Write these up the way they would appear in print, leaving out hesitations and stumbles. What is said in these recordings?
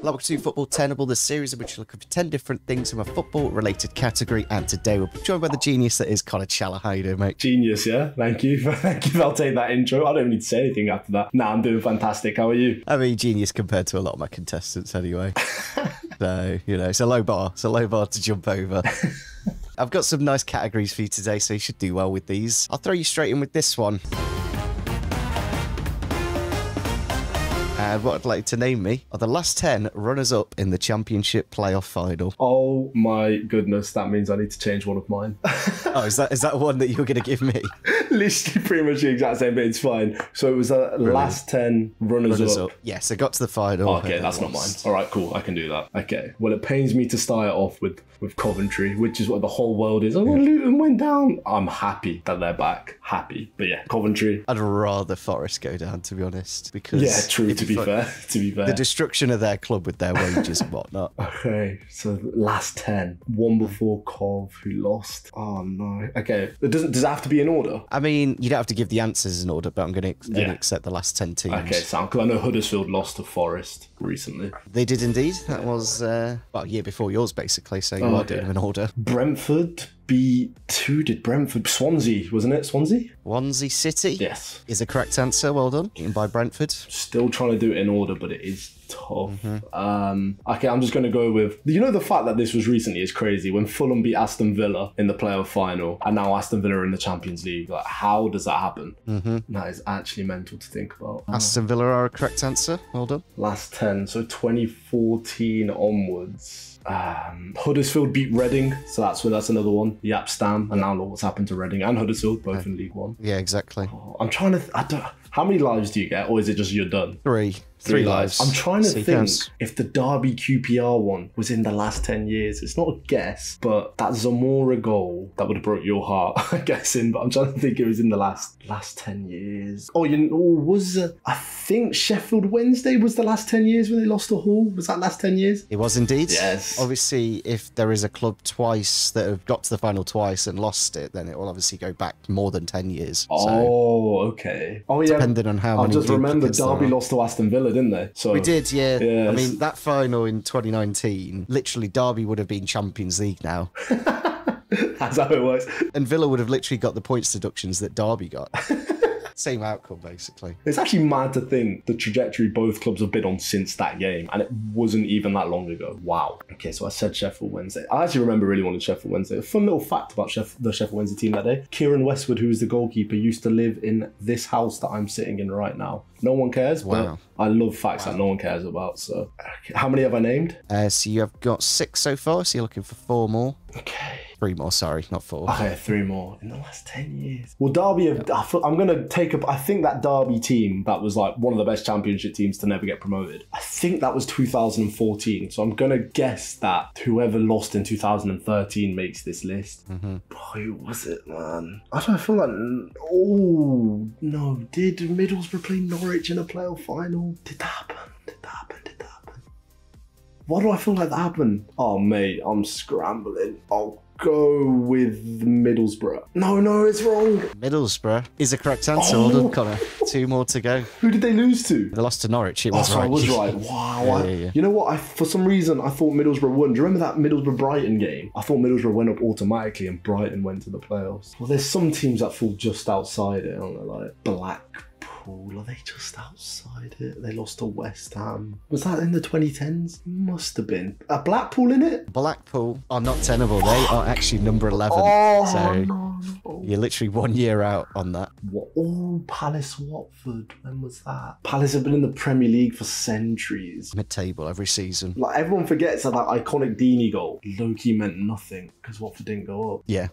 Welcome to Football Tenable, the series in which you look for 10 different things from a football-related category, and today we're joined by the genius that is Connor Challa. How you doing, mate? Genius, yeah? Thank you. Thank you. I'll take that intro. I don't even need to say anything after that. Nah, I'm doing fantastic. How are you? I mean, genius compared to a lot of my contestants anyway. So, you know, it's a low bar. It's a low bar to jump over. I've got some nice categories for you today, so you should do well with these. I'll throw you straight in with this one. And what I'd like to name me are the last 10 runners-up in the Championship playoff final. Oh my goodness, that means I need to change one of mine. Oh, is that one that you were going to give me? Literally pretty much the exact same, but it's fine. So it was the last 10 runners up. Yes, I got to the final. Oh, okay, that's not mine. All right, cool. I can do that. Okay. Well, it pains me to start it off with Coventry, which is what the whole world is. Oh, Luton went down. I'm happy that they're back. Happy. But yeah, Coventry. I'd rather Forest go down, to be honest. Because yeah, true, to be fair. The destruction of their club with their wages and whatnot. Okay, so last 10. One before Cov, who lost. Oh, no. Okay, does it have to be in order? I mean, you don't have to give the answers in order, but I'm going to accept the last 10 teams. Okay, so because I know Huddersfield lost to Forest recently. They did indeed. That was, well, a year before yours, basically, so you are doing them in order. Brentford beat, who did Brentford? Swansea, wasn't it? Swansea City? Yes. Is a correct answer. Well done. Beaten by Brentford. Still trying to do it in order, but it is tough. Okay, I'm just going to go with, you know, the fact that this was recently is crazy. When Fulham beat Aston Villa in the playoff final, and now Aston Villa are in the Champions League. Like, how does that happen? That is actually mental to think about. Aston Villa are a correct answer. Well done. Last 10, so 2014 onwards. Huddersfield beat Reading, so that's another one. Yap Stam, and now look what's happened to Reading and Huddersfield, both in League One. Yeah, exactly. Oh, I'm trying to. How many lives do you get, or is it just you're done? Three lives. I'm trying to think if the Derby QPR one was in the last 10 years. It's not a guess, but that Zamora goal that would have broke your heart, I'm guessing. But I'm trying to think it was in the last 10 years. Oh, I think Sheffield Wednesday was the last 10 years when they lost to Hull. Was that last 10 years? It was indeed. Yes. Obviously, if there is a club twice that have got to the final twice and lost it, then it will obviously go back more than 10 years. Oh, okay. Oh, yeah. Depending on how many. I just remember Derby lost to Aston Villa, didn't they? So we did, yeah. Yes. I mean, that final in 2019, literally Derby would have been Champions League now. That's how it works. And Villa would have literally got the points deductions that Derby got. Same outcome, basically. It's actually mad to think the trajectory both clubs have been on since that game, and it wasn't even that long ago. Wow. Okay, so I said Sheffield Wednesday. I actually remember really wanting Sheffield Wednesday. A fun little fact about the Sheffield Wednesday team that day. Kieran Westwood, who was the goalkeeper, used to live in this house that I'm sitting in right now. No one cares, but I love facts that no one cares about. So, how many have I named? So you have got 6 so far, so you're looking for 4 more. Okay. 3 more, sorry, not 4. Okay, 3 more in the last 10 years. Well, Derby, I'm going to take up, I think that Derby team that was like one of the best championship teams to never get promoted, I think that was 2014. So I'm going to guess that whoever lost in 2013 makes this list. Who was it, man? I don't feel like, oh, no. Did Middlesbrough play Norwich in a playoff final? Did that happen? Why do I feel like that happened? Oh, mate, I'm scrambling. I'll go with Middlesbrough. No, it's wrong. Middlesbrough is a correct answer. Well done, Connor. 2 more to go. Who did they lose to? They lost to Norwich. It was right. I was right. Wow. Yeah. You know what? For some reason, I thought Middlesbrough won. Do you remember that Middlesbrough-Brighton game? I thought Middlesbrough went up automatically and Brighton went to the playoffs. Well, there's some teams that fall just outside it, aren't they? Like Blackpool. Are they just outside it? They lost to West Ham. Was that in the 2010s? Must have been. Are Blackpool in it? Blackpool are not Tenable. They are actually number 11. No. You're literally 1 year out on that. What? Oh, Palace Watford. When was that? Palace have been in the Premier League for centuries. Mid-table every season. Like, everyone forgets that iconic Deeney goal low-key meant nothing because Watford didn't go up. Yeah.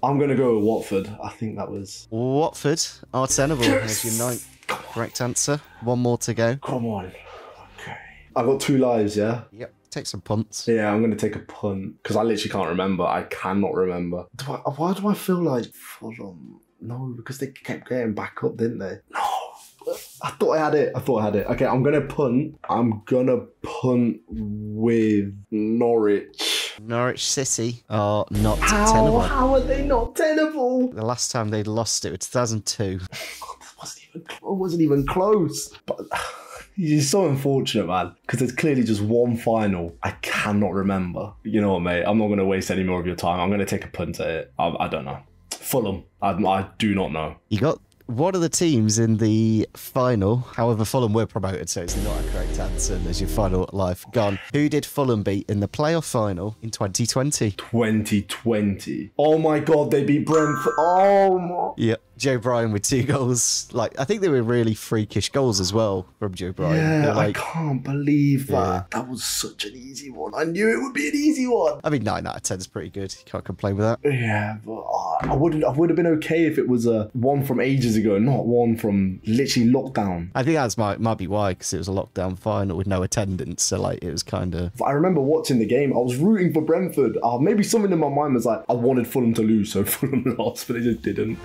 I'm going to go with Watford. I think that was... Watford are Tenable. There's your 9th correct answer. 1 more to go. Come on. Okay. I've got 2 lives, yeah? Yep. Take some punts. Yeah, I'm going to take a punt because I literally can't remember. I cannot remember. Why do I feel like Fulham? No, because they kept getting back up, didn't they? No. I thought I had it. Okay, I'm going to punt. I'm going to punt with Norwich. Norwich City are not Tenable. How are they not Tenable? The last time they lost it was 2002. It wasn't even close. But It's so unfortunate, man, because there's clearly just one final I cannot remember. You know what, mate? I'm not going to waste any more of your time. I'm going to take a punt at it. I don't know. Fulham. I do not know. You got one of the teams in the final. However, Fulham were promoted, so it's not a correct answer. There's your final life gone. Who did Fulham beat in the playoff final in 2020? 2020. Oh my God, they beat Brentford. Oh my. Yep. Joe Bryan with 2 goals. Like, I think they were really freakish goals as well from Joe Bryan. Yeah, like, I can't believe that. Yeah. That was such an easy one. I knew it would be an easy one. I mean, 9 out of 10 is pretty good. You can't complain with that. Yeah, but I would have been okay if it was a one from ages ago, not one from literally lockdown. I think that's might be why, because it was a lockdown final with no attendance. So, like, it was kind of... I remember watching the game. I was rooting for Brentford. Maybe something in my mind was like, I wanted Fulham to lose, so Fulham lost, but they just didn't.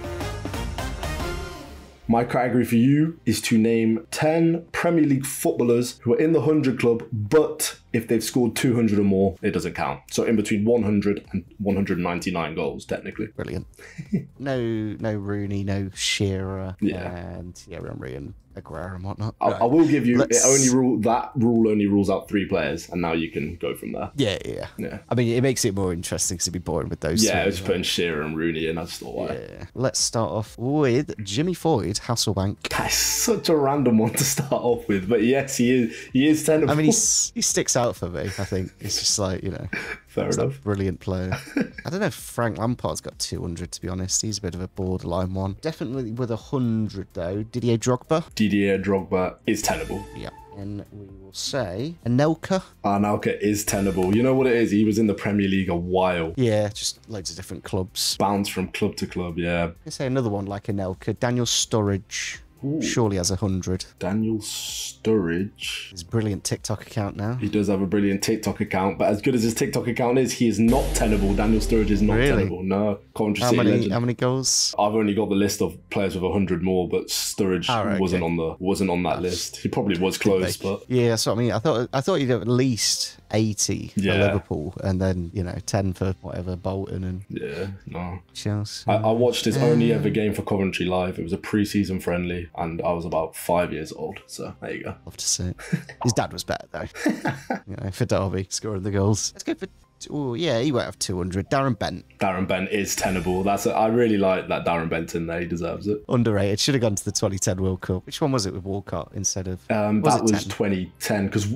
My category for you is to name 10 Premier League footballers who are in the 100 club, but if they've scored 200 or more, it doesn't count. So in between 100 and 199 goals, technically. Brilliant. No Rooney, no Shearer, yeah. And Henry and Aguero and whatnot. I will give you, that rule only rules out 3 players, and now you can go from there. Yeah. I mean, it makes it more interesting because it'd be boring with those two. Yeah, I was putting Shearer and Rooney in, I just thought, why? Yeah. Let's start off with Jimmy Floyd, Hasselbank. That's such a random one to start off with, but yes, he is Tenable. I mean, he sticks out for me, I think. It's just like, Fair enough. A brilliant player. I don't know if Frank Lampard's got 200, to be honest. He's a bit of a borderline one. Definitely with 100, though. Didier Drogba. Didier Drogba is Tenable. Yeah. And we will say Anelka. Anelka is Tenable. You know what it is? He was in the Premier League a while. Yeah, just loads of different clubs. Bounced from club to club, yeah. I say another one like Anelka. Daniel Sturridge. Ooh. Surely has 100. Daniel Sturridge. His brilliant TikTok account now. He does have a brilliant TikTok account, but as good as his TikTok account is, he is not Tenable. Daniel Sturridge is not Tenable. No. Coventry City legend. How many goals? I've only got the list of players with 100 more, but Sturridge wasn't on that list. He probably was close, but yeah, that's what I mean. I thought he'd have at least 80 for Liverpool, and then 10 for whatever Bolton and Chelsea. I watched his only ever game for Coventry live. It was a pre-season friendly, and I was about 5 years old. So there you go. Love to see it. His dad was better though. For Derby, scoring the goals. Let's go for. Oh yeah, he won't have 200. Darren Bent. Darren Bent is Tenable. I really like that Darren Bent in there. He deserves it. Underrated. Should have gone to the 2010 World Cup. Which one was it with Walcott instead of? That was 2010. Because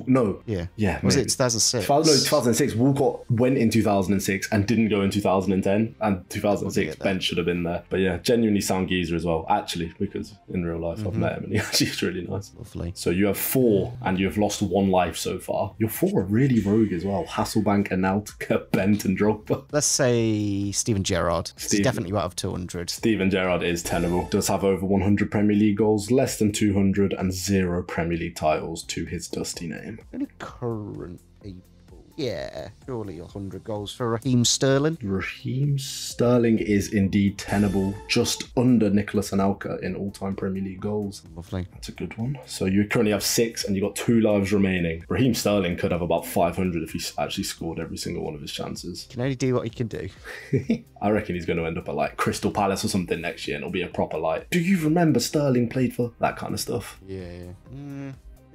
yeah. Was it 2006? No, 2006. Walcott went in 2006 and didn't go in 2010. And 2006, Bent should have been there. But yeah, genuinely sound geezer as well. Actually, because in real life I've met him and he actually is really nice. Lovely. So you have 4 and you have lost 1 life so far. Your 4 are really rogue as well. Hasselbank, Anelka, Bent and Drogba. Let's say Steven Gerrard. He's definitely out of 200. Steven Gerrard is Tenable. Does have over 100 Premier League goals, less than 200, and 0 Premier League titles to his dusty name. Any current people? Yeah, surely 100 goals for Raheem Sterling. Raheem Sterling is indeed Tenable, just under Nicolas Anelka in all-time Premier League goals. Lovely. That's a good one. So you currently have 6 and you've got 2 lives remaining. Raheem Sterling could have about 500 if he actually scored every single one of his chances. Can only do what he can do. I reckon he's going to end up at like Crystal Palace or something next year and it'll be a proper like, do you remember Sterling played for? That kind of stuff. Yeah.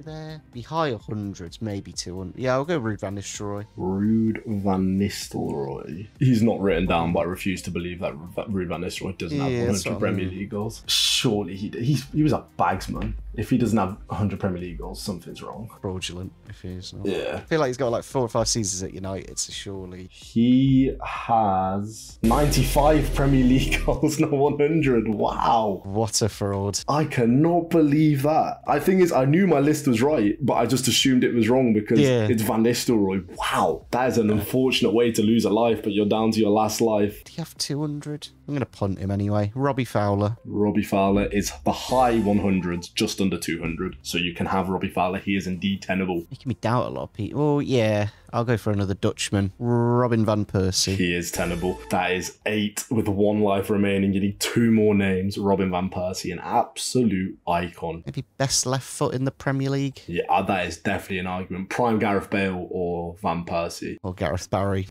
There be high 100s, maybe 200. Yeah, I'll go Ruud van Nistelrooy. Ruud van Nistelrooy. He's not written down, but I refuse to believe that Ruud van Nistelrooy doesn't have 100 Premier League goals. Surely he was a bagsman. If he doesn't have 100 Premier League goals, something's wrong. Fraudulent, if he is. Yeah. I feel like he's got like 4 or 5 seasons at United, so surely. He has 95 Premier League goals, not 100. Wow. What a fraud. I cannot believe that. I think I knew my list was right, but I just assumed it was wrong because it's Van Nistelrooy. Wow. That is an unfortunate way to lose a life, but you're down to your last life. Do you have 200? I'm going to punt him anyway. Robbie Fowler. Robbie Fowler is the high 100s, just under 200. So you can have Robbie Fowler. He is indeed Tenable. Making me doubt a lot of people. Oh, yeah. I'll go for another Dutchman. Robin van Persie. He is Tenable. That is 8 with 1 life remaining. You need 2 more names. Robin van Persie, an absolute icon. Maybe best left foot in the Premier League. Yeah, that is definitely an argument. Prime Gareth Bale or Van Persie. Or Gareth Barry.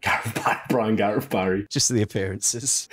Prime Gareth Barry. Just the appearances.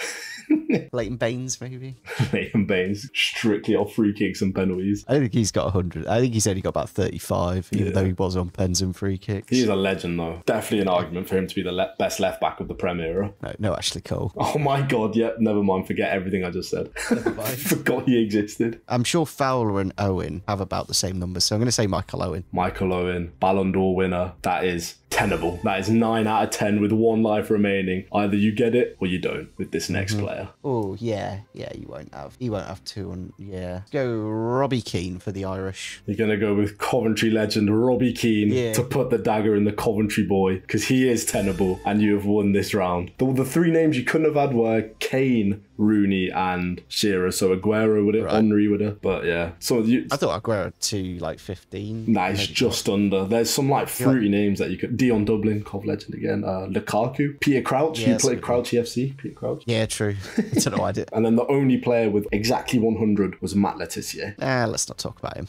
Leighton Baines, maybe. Leighton Baines, strictly off free kicks and penalties. I don't think he's got 100. I think he's only got about 35, even though he was on pens and free kicks. He's a legend, though. Definitely an argument for him to be the best left back of the Prem era. No, Ashley Cole. Oh my God, yep, never mind. Forget everything I just said. I forgot he existed. I'm sure Fowler and Owen have about the same numbers, so I'm going to say Michael Owen. Michael Owen, Ballon d'Or winner. That is tenable. That is 9 out of 10 with 1 life remaining. Either you get it or you don't with this next player. Oh, yeah, you won't have. He won't have 2 on, yeah. Go Robbie Keane for the Irish. You're going to go with Coventry legend Robbie Keane to put the dagger in the Coventry boy, because he is tenable and you have won this round. The 3 names you couldn't have had were Kane, Rooney and Shearer, so Aguero with it, Henry with it, but yeah. So I thought Aguero had 2, like 15. Nah, he's just under. There's some like fruity names that you could. Dion Dublin, Cov legend again. Lukaku, Peter Crouch, he played Crouch EFC. Peter Crouch. Yeah, true. I don't know why I did. And then the only player with exactly 100 was Matt Letizia. Let's not talk about him.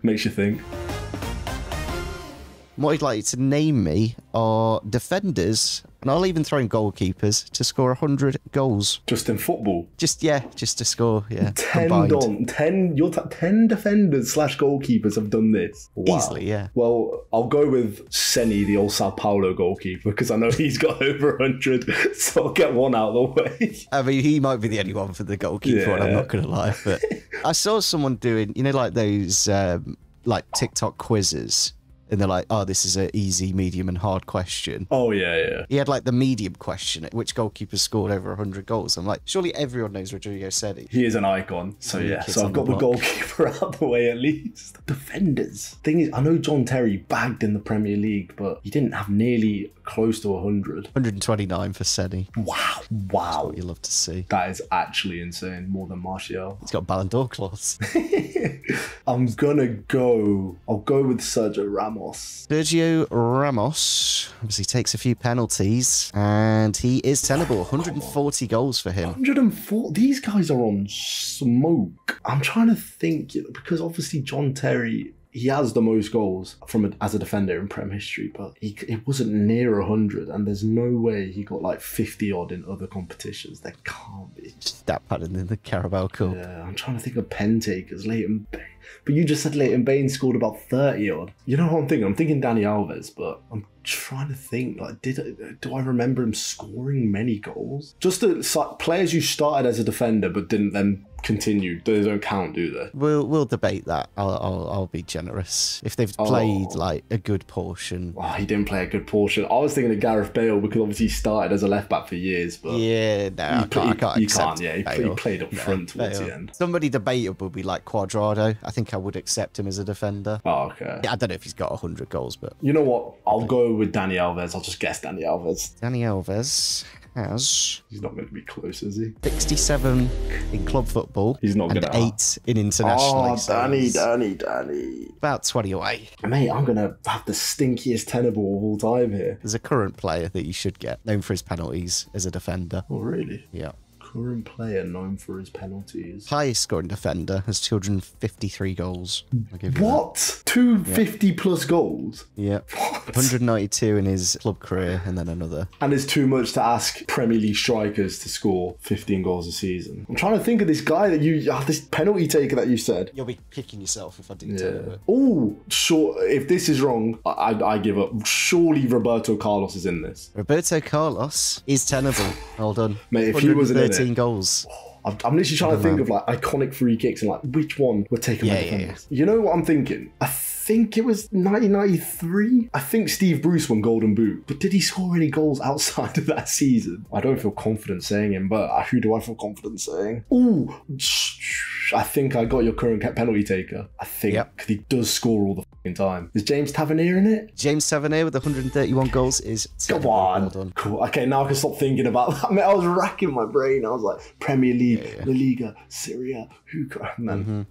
Makes you think. What I'd like you to name me are defenders, and I'll even throw in goalkeepers, to score 100 goals. Just in football? Just to score, 10 defenders / goalkeepers have done this. Wow. Easily, yeah. Well, I'll go with Senny, the old Sao Paulo goalkeeper, because I know he's got over 100, so I'll get one out of the way. I mean, he might be the only one for the goalkeeper one, I'm not going to lie, but I saw someone doing, like those like TikTok quizzes. And they're like, oh, this is an easy, medium, and hard question. Oh, yeah. He had like the medium question, which goalkeeper scored over 100 goals. I'm like, surely everyone knows Rodrigo Sedi. He is an icon. So yeah, so I've got the goalkeeper out the way at least. Defenders. Thing is, I know John Terry bagged in the Premier League, but he didn't have nearly close to 100. 129 for Sedi. Wow. That's what you love to see. That is actually insane. More than Martial. He's got Ballon d'Or clause. I'll go with Sergio Ramos. Sergio Ramos obviously takes a few penalties, and he is tenable. 140 goals for him. 104. These guys are on smoke. I'm trying to think, because obviously John Terry, he has the most goals as a defender in Prem history, but it wasn't near 100, and there's no way he got like 50 odd in other competitions. There can't be. Stat pattern in the Carabao Cup. Yeah, I'm trying to think of pen takers. Leighton Baines. But you just said Leighton Baines scored about 30 odd. You know what I'm thinking? I'm thinking Dani Alves, but I'm trying to think, like, do I remember him scoring many goals? Just players who started as a defender but didn't then continue, they don't count, do they? We'll debate that. I'll be generous if they've played like a good portion. Oh, he didn't play a good portion. I was thinking of Gareth Bale, because obviously he started as a left back for years, but yeah, no, I can't accept. Yeah, he played up front towards the end. Somebody debatable would be like Cuadrado. I think I would accept him as a defender. Oh, okay. Yeah, I don't know if he's got 100 goals, but you know what? I'll go with Dani Alves. I'll just guess Dani Alves. Dani Alves has... He's not going to be close, is he? 67 in club football. He's not going to... 8 in international. Oh, Danny. About 20 away. Mate, I'm going to have the stinkiest tenable of all time here. There's a current player that you should get, known for his penalties as a defender. Oh, really? Yeah. Current player known for his penalties. Highest scoring defender has 253 goals. What? 250 plus goals? Yeah. What? 192 in his club career, and then another. And it's too much to ask Premier League strikers to score 15 goals a season. I'm trying to think of this guy that this penalty taker that you said. You'll be kicking yourself if I do tell you it. Oh, sure. If this is wrong, I give up. Surely Roberto Carlos is in this. Roberto Carlos is tenable. Well done. Mate, if he wasn't in it, goals. I'm literally trying to think of like iconic free kicks and like which one were taken by defenders. You know what I'm thinking? I think it was 1993. I think Steve Bruce won Golden Boot, but did he score any goals outside of that season? I don't feel confident saying him, but who do I feel confident saying? Ooh, I think I got your current penalty taker. I think, because he does score all the fucking time. Is James Tavernier in it? James Tavernier with 131 goals is... Come on. Well done. Cool. Okay, now I can stop thinking about that. I mean, I was racking my brain. I was like, Premier League, La Liga, Syria,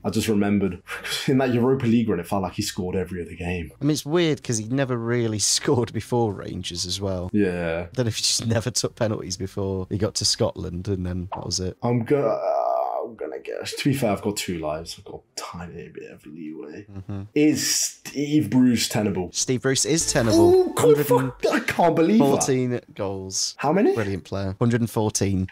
I just remembered in that Europa League run, it felt like he scored every other game. I mean, it's weird because he never really scored before Rangers as well. Yeah. I don't know if he just never took penalties before he got to Scotland, and then that was it. I'm gonna guess. To be fair, I've got 2 lives. I've got a tiny bit of leeway. Is Steve Bruce tenable? Steve Bruce is tenable. Oh, I can't believe 14 goals. How many? Brilliant player. 114.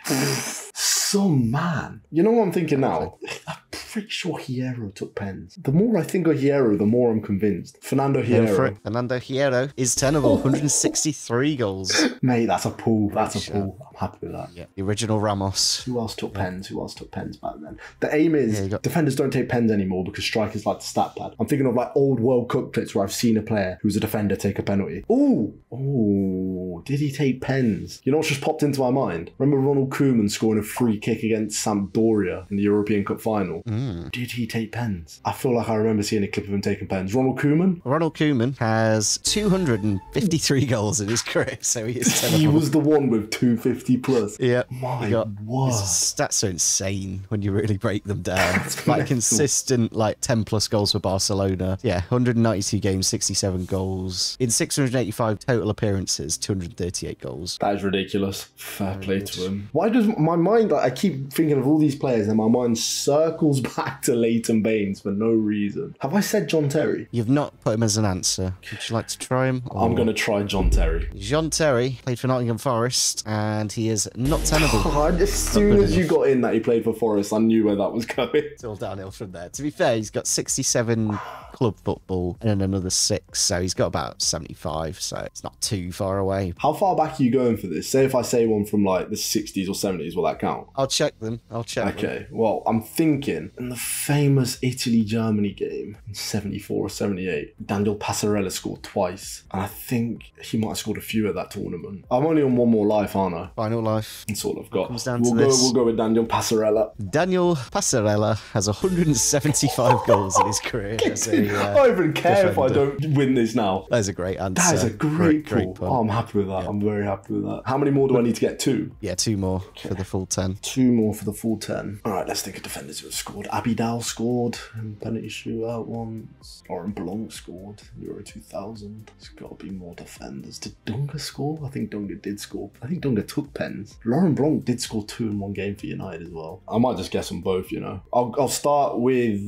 some man. You know what I'm thinking now? I'm pretty sure Hierro took pens. The more I think of Hierro, the more I'm convinced. Fernando Hierro. Fernando Hierro is Tenable, 163 goals. Mate, that's a pull. That's a pull. I'm happy with that. Yeah, the original Ramos. Who else took pens? Who else took pens back then? The aim is defenders don't take pens anymore because strikers like the stat pad. I'm thinking of like old World Cup clips where I've seen a player who's a defender take a penalty. Ooh, did he take pens? You know what's just popped into my mind? Remember Ronald Koeman scoring a free kick against Sampdoria in the European Cup final? Did he take pens? I feel like I remember seeing a clip of him taking pens. Ronald Koeman? Ronald Koeman has 253 goals in his career, so he is Tenable. He was the one with 250 plus. Yeah. My word. His stats are insane when you really break them down. Like consistent, like 10 plus goals for Barcelona. Yeah, 192 games, 67 goals. In 685 total appearances, 238 goals. That is ridiculous. Fair play to him. Why does my mind, like, I keep thinking of all these players and my mind circles back to Leighton Baines for no reason. Have I said John Terry? You've not put him as an answer. Would you like to try him? I'm going to try John Terry. John Terry played for Nottingham Forest and he is not Tenable. As soon as you got in that he played for Forest, I knew where that was going. It's all downhill from there. To be fair, he's got 67 club football and then another 6, so he's got about 75, so it's not too far away. How far back are you going for this? Say if I say one from like the 60s or 70s, will that count? I'll check them. Okay, well, I'm thinking in the famous Italy-Germany game in 74 or 78, Daniel Passarella scored twice, and I think he might have scored a few at that tournament. I'm only on one more life, aren't I? Final life. That's all I've got. We'll go with Daniel Passarella. Daniel Passarella has 175 goals in his career. I don't even care if I don't win this now. That is a great answer. That is a great pull. Oh, I'm happy with that. Yeah. I'm very happy with that. How many more do I need to get? 2? Yeah, 2 more for the full 10. 2 more for the full 10. All right, let's think of defenders who have scored. Abidal scored in penalty shootout once. Laurent Blanc scored Euro 2000. There's got to be more defenders. Did Dunga score? I think Dunga did score. I think Dunga took pens. Laurent Blanc did score 2 in one game for United as well. I might just guess on both, you know. I'll start with...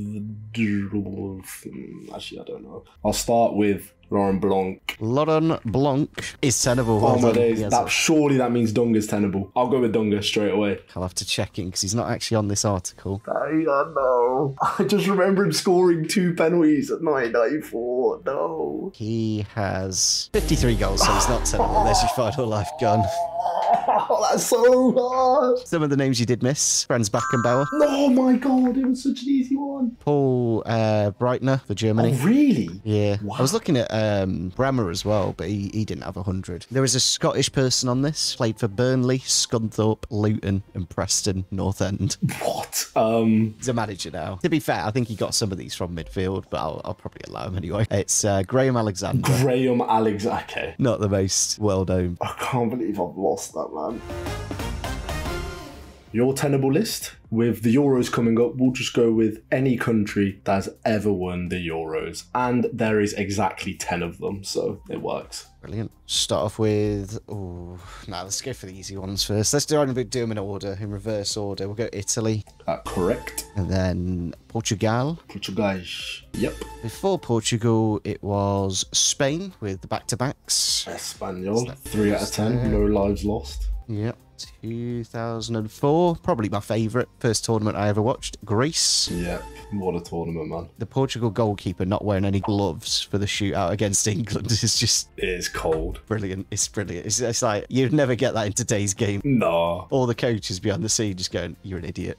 Actually, I don't know. I'll start with Laurent Blanc. Laurent Blanc is Tenable. Oh my days. Surely that means Dunga's Tenable. I'll go with Dunga straight away. I'll have to check in because he's not actually on this article. I know. I just remember him scoring 2 penalties at 1994. No. He has 53 goals, so he's not Tenable. There's your final life gun. Oh, that's so hard. Some of the names you did miss. Franz Beckenbauer. Oh my god, it was such an easy one. Paul Breitner for Germany. Oh, really? Yeah. Wow. I was looking at Bremer as well, but he didn't have 100. There was a Scottish person on this. Played for Burnley, Scunthorpe, Luton and Preston North End. What? He's a manager now. To be fair, I think he got some of these from midfield, but I'll probably allow him anyway. It's Graham Alexander. Graham Alexander. Okay. Not the most well-known. I can't believe I've lost that, man. Your Tenable list? With the Euros coming up, we'll just go with any country that has ever won the Euros. And there is exactly 10 of them, so it works. Brilliant. Start off with... let's go for the easy ones first. Let's do them in order, in reverse order. We'll go Italy. Correct. And then Portugal. Portugal. Yep. Before Portugal, it was Spain with the back-to-backs. Espanol. 3 out of 10. No lives lost. Yep. 2004, probably my favourite first tournament I ever watched. Greece. Yeah, what a tournament, man. The Portugal goalkeeper not wearing any gloves for the shootout against England is just... It is cold. Brilliant. It's brilliant. It's like, you'd never get that in today's game. No. All the coaches behind the scene just going, you're an idiot.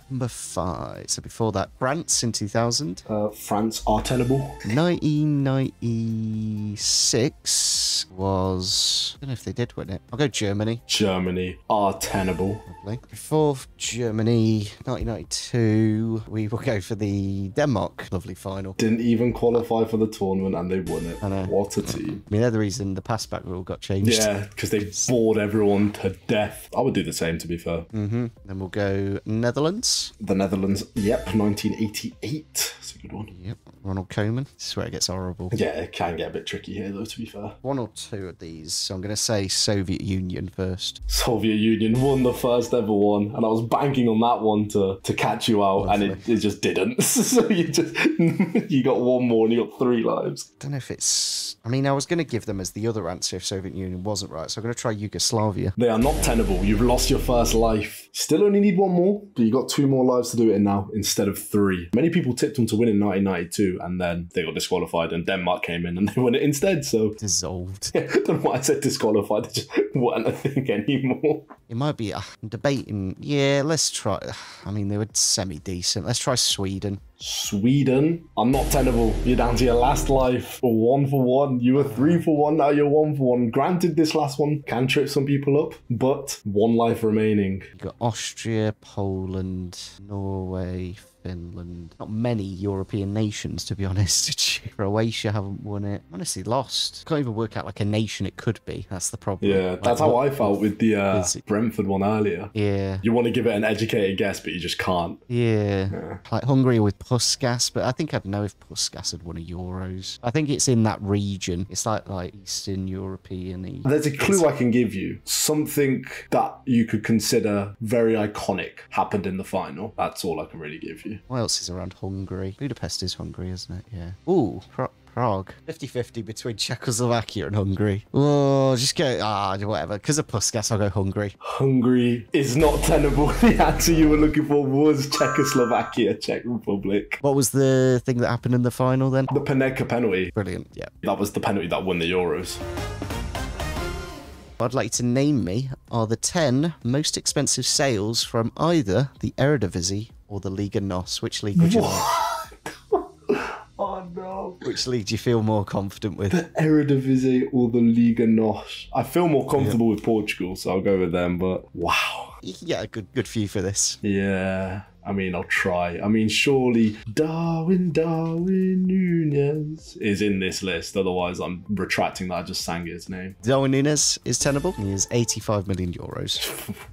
Number 5. So before that, France in 2000. France are Tenable. 1996 was... I don't know if they did win it. I'll go Germany. Germany are Tenable. Lovely. Before Germany, 1992, we will go for the Denmark lovely final. Didn't even qualify for the tournament and they won it. I know. What a team. I mean, they're the reason the passback rule got changed. Yeah, because they bored everyone to death. I would do the same, to be fair. Mm-hmm. Then we'll go Netherlands. The Netherlands, yep, 1988. That's a good one. Yep, Ronald Koeman. This is where it gets horrible. Yeah, it can get a bit tricky here, though, to be fair. 1 or two of these. So I'm going to say Soviet Union first. Soviet Union won the first ever one, and I was banking on that one to catch you out, and it just didn't. So you got one more and you got 3 lives. I don't know if it's... I mean, I was going to give them as the other answer if Soviet Union wasn't right, so I'm going to try Yugoslavia. They are not tenable. You've lost your first life. Still only need 1 more, but you got 2 more lives to do it in now instead of 3. Many people tipped them to win in 1992, and then they got disqualified, and Denmark came in and they won it instead. So Dissolved. I don't know why I said disqualified. They just weren't a thing anymore. It might be... I'm debating... Yeah, let's try... I mean, they were semi-decent. Let's try Sweden. Sweden? I'm not tenable. You're down to your last life. 1 for 1. You were 3 for 1. Now you're 1 for 1. Granted, this last one can trip some people up, but 1 life remaining. You've got Austria, Poland, Norway, Finland. Not many European nations, to be honest. Croatia haven't won it. Honestly, lost. Can't even work out like a nation it could be. That's the problem. Yeah, that's how I felt with the Brentford one earlier. Yeah. You want to give it an educated guess, but you just can't. Yeah. Like Hungary with Puskas, but I think I'd know if Puskas had won a Euros. I think it's in that region. It's like Eastern European. There's a clue I can give you. Something that you could consider very iconic happened in the final. That's all I can really give you. What else is around Hungary? Budapest is Hungary, isn't it? Yeah. Ooh, Prague. 50-50 between Czechoslovakia and Hungary. Oh, just go... whatever. Because of Puskas, I'll go Hungary. Hungary is not tenable. The answer you were looking for was Czechoslovakia, Czech Republic. What was the thing that happened in the final then? The Panenka penalty. Brilliant, yeah. That was the penalty that won the Euros. I'd like to name me are the 10 most expensive sales from either the Eredivisie or the Liga NOS. Which league would you like? Oh no. Which league do you feel more confident with? The Eredivisie or the Liga NOS? I feel more comfortable with Portugal, so I'll go with them, but wow. You can get a good few for this. Yeah. I mean, I'll try. I mean, surely Darwin Núñez is in this list. Otherwise, I'm retracting that I just sang his name. Darwin Núñez is tenable. He is 85 million euros.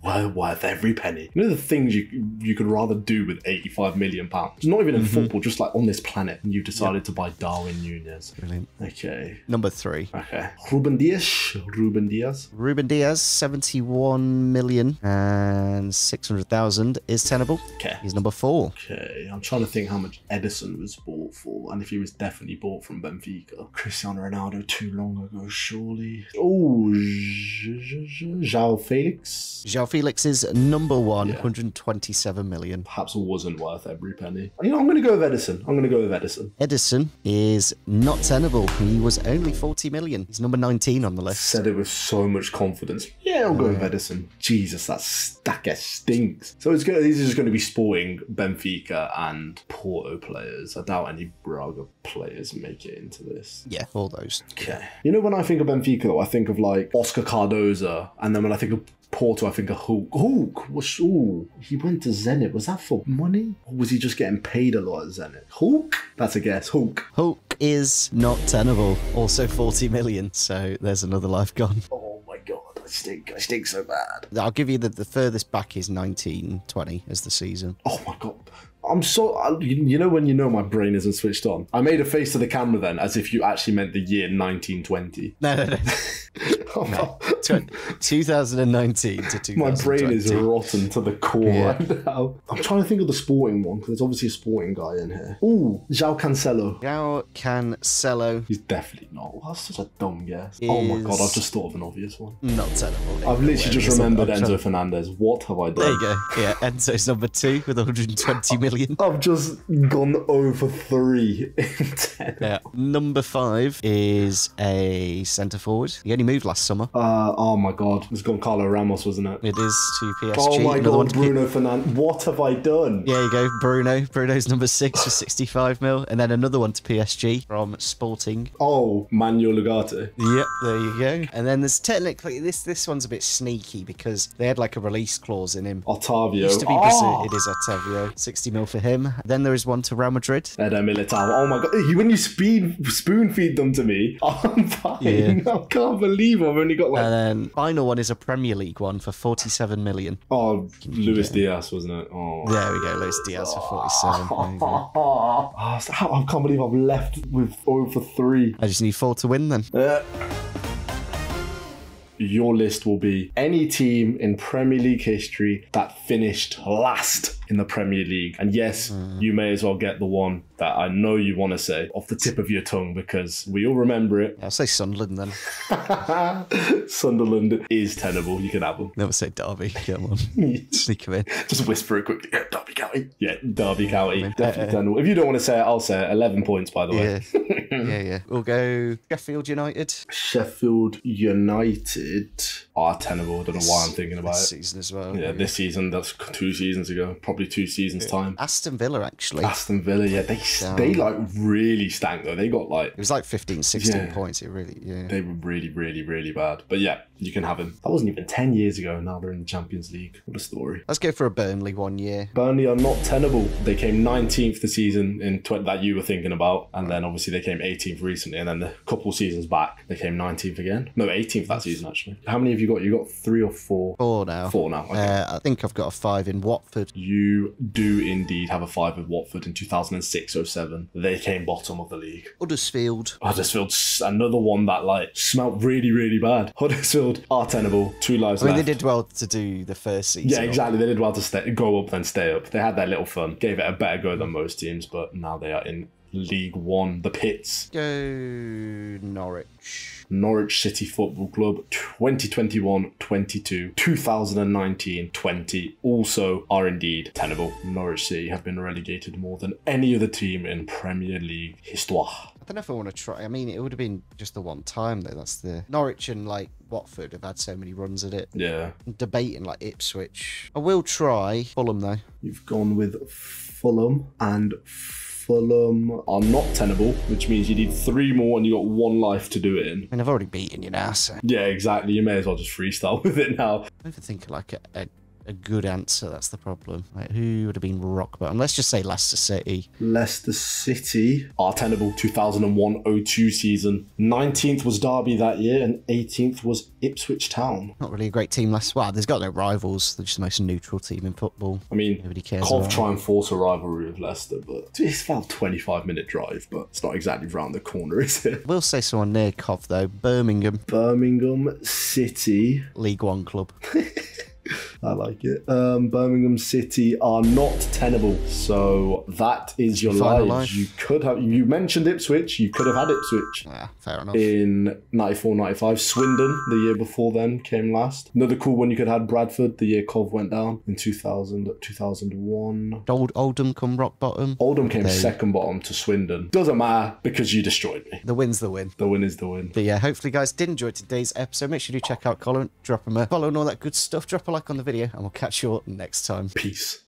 Well, worth every penny. You know the things you could rather do with 85 million pounds? Not even in football, just like on this planet. And you decided to buy Darwin Núñez. Brilliant. Okay. Number 3. Okay. Ruben Diaz. Ruben Diaz, 71 million and 600,000 is tenable. Okay. He's number 4. Okay, I'm trying to think how much Edison was bought for, and if he was definitely bought from Benfica. Cristiano Ronaldo too long ago, surely. Oh, João Felix. João Felix is number 1, 127 million. Perhaps wasn't worth every penny. You know, I'm going to go with Edison. Edison is not tenable. He was only 40 million. He's number 19 on the list. Said it with so much confidence. Yeah, I'll go with Edison. Jesus, that guy stinks. So these are just going to be Sporting, Benfica, and Porto players. I doubt any Braga players make it into this. Yeah, all those. Okay. You know, when I think of Benfica, though, I think of like Oscar Cardoza, and then when I think of Porto, I think of Hulk. He went to Zenit. Was that for money? Or was he just getting paid a lot at Zenit? Hulk? That's a guess. Hulk is not tenable. Also 40 million. So there's another life gone. Oh my God. I stink so bad. I'll give you the furthest back is 1920 as the season. Oh my God. I'm so... You know when you know my brain isn't switched on? I made a face to the camera then as if you actually meant the year 1920. No. 2019 to 2020. My brain is rotten to the core right now. I'm trying to think of the Sporting one, because there's obviously a Sporting guy in here. Ooh, João Cancelo. He's definitely not. That's such a dumb guess. Oh my God, I've just thought of an obvious one. Not tenable. I've literally just remembered Enzo Fernandez. What have I done? There you go. Yeah, Enzo's number 2 with 120 million. I've just gone over 3 in 10. Yeah. Number 5 is a centre forward. He only moved last summer. Oh my God. It's Goncalo Ramos, wasn't it? It is to PSG. Oh my God, Bruno Fernandes. What have I done? There you go, Bruno. Bruno's number 6 for 65 mil. And then another one to PSG from Sporting. Oh, Manuel Ugarte. Yep, there you go. And then there's technically, this one's a bit sneaky because they had like a release clause in him. Otavio. Used to be Brazil. It is Otavio. 60 mil for him. Then there is one to Real Madrid. Eder Militao. Oh my God. When you spoon feed them to me, I'm fine. Yeah. I can't believe I've only got like... And then final one is a Premier League one for 47 million. Oh, Luis Diaz, wasn't it? Oh. There we go, Luis Diaz for 47. I can't believe I've left with over 3. I just need 4 to win then. your list will be any team in Premier League history that finished last in the Premier League. And yes, you may as well get the one that I know you want to say off the tip of your tongue because we all remember it. I'll say Sunderland then. Sunderland is Tenable. You can have them. Never say Derby. Come on. Sneak him in. Just whisper it quickly. Yeah, Derby County. Yeah, Derby County. Definitely Tenable. If you don't want to say it, I'll say it. 11 points, by the way. Yeah. We'll go Sheffield United. Sheffield United are Tenable. I don't know why I'm thinking about this it. season as well. Yeah, this season. That's 2 seasons ago. Probably 2 seasons time. Aston Villa, actually. Aston Villa, yeah. They like really stank though. They got like... It was like 15, 16 points. It really, They were really, really, really bad. But yeah, you can have him. That wasn't even 10 years ago. Now they're in the Champions League. What a story. Let's go for a Burnley 1 year. Burnley are not Tenable. They came 19th the season in that you were thinking about. And then obviously they came 18th recently. And then a couple seasons back, they came 19th again. No, 18th that season actually. How many have you got? You got 3 or 4? 4 now. 4 now. Okay. I think I've got a 5 in Watford. You do indeed have a 5 with Watford in 2006-07. They came bottom of the league. Huddersfield. Huddersfield's another one that like smelt really, really bad. Huddersfield are Tenable. 2 lives left. They did well to do the first season. Yeah, exactly. They did well to go up then stay up. They had their little fun. Gave it a better go than most teams, but now they are in League One. The Pits. Go Norwich. Norwich City Football Club 2021-22, 2019-20 also are indeed Tenable. Norwich City have been relegated more than any other team in Premier League histoire. I don't know if I want to try. I mean, it would have been just the one time though. That's the Norwich and like Watford have had so many runs at it. Yeah. I'm debating like Ipswich. I will try Fulham though. You've gone with Fulham, and Fulham are not Tenable, which means you need 3 more and you got 1 life to do it in. I mean, I've already beaten you now, so... Yeah, exactly. You may as well just freestyle with it now. I don't even think like a good answer, that's the problem. Like, who would have been rock bottom? Let's just say Leicester City. Leicester City are Tenable 2001-02 season. 19th was Derby that year and 18th was Ipswich Town. Not really a great team last... Well, there's got no rivals. They're just the most neutral team in football. I mean, nobody cares Cov about try and force a rivalry with Leicester, but it's about a 25-minute drive, but it's not exactly round the corner, is it? We'll say someone near Cov, though. Birmingham. Birmingham City. League One club. I like it. Birmingham City are not Tenable, so that is your lives. You could have. You mentioned Ipswich. You could have had Ipswich. Yeah, fair enough. In 94-95, Swindon the year before then came last. Another cool one you could have had Bradford the year Cov went down in 2001. Oldham come rock bottom. Oldham came second bottom to Swindon. Doesn't matter because you destroyed me. The win's the win. The win is the win. But yeah, hopefully you guys did enjoy today's episode. Make sure you check out Colin, drop him a follow and all that good stuff. Drop a like on the video and we'll catch you all next time. Peace.